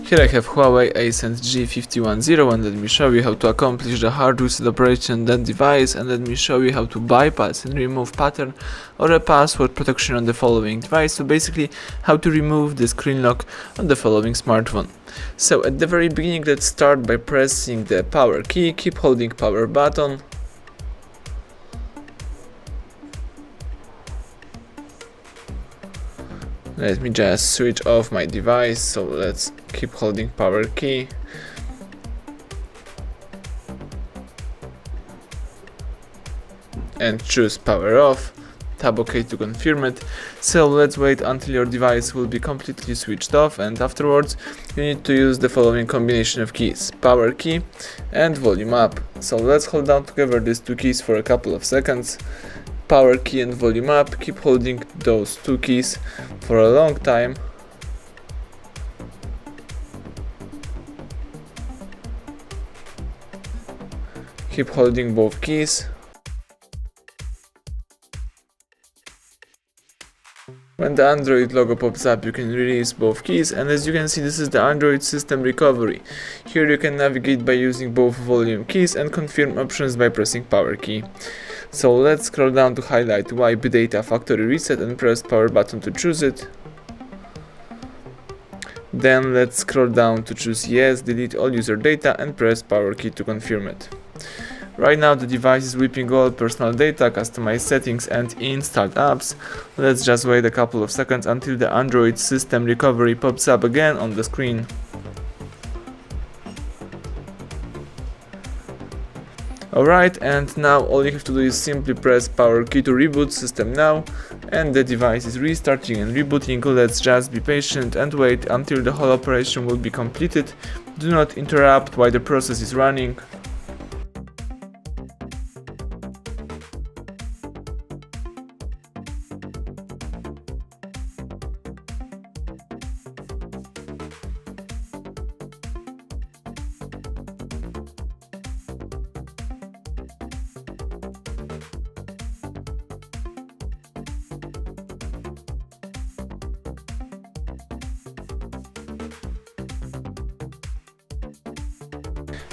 Here I have HUAWEI Ascend G510 and let me show you how to accomplish the hard reset operation on that device, and let me show you how to bypass and remove pattern or a password protection on the following device. So basically how to remove the screen lock on the following smartphone. So at the very beginning, let's start by pressing the power key, keep holding power button. Let me just switch off my device, so let's keep holding power key. And choose power off, tap OK to confirm it. So let's wait until your device will be completely switched off, and afterwards you need to use the following combination of keys: power key and volume up. So let's hold down together these two keys for a couple of seconds. Power key and volume up, keep holding those two keys for a long time. Keep holding both keys. When the Android logo pops up, you can release both keys, and as you can see, this is the Android system recovery. Here you can navigate by using both volume keys and confirm options by pressing power key. So let's scroll down to highlight Wipe Data Factory Reset and press power button to choose it. Then let's scroll down to choose Yes, delete all user data and press power key to confirm it. Right now the device is wiping all personal data, customized settings and installed apps. Let's just wait a couple of seconds until the Android system recovery pops up again on the screen. Alright, and now all you have to do is simply press power key to reboot system now, and the device is restarting and rebooting. Let's just be patient and wait until the whole operation will be completed. Do not interrupt while the process is running.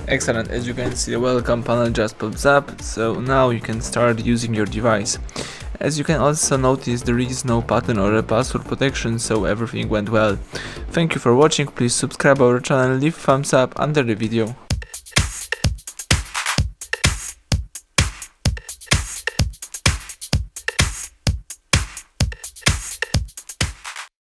Excellent, as you can see, the welcome panel just pops up, so now you can start using your device. As you can also notice, there is no pattern or a password protection, so everything went well. Thank you for watching, please subscribe our channel, leave thumbs up under the video.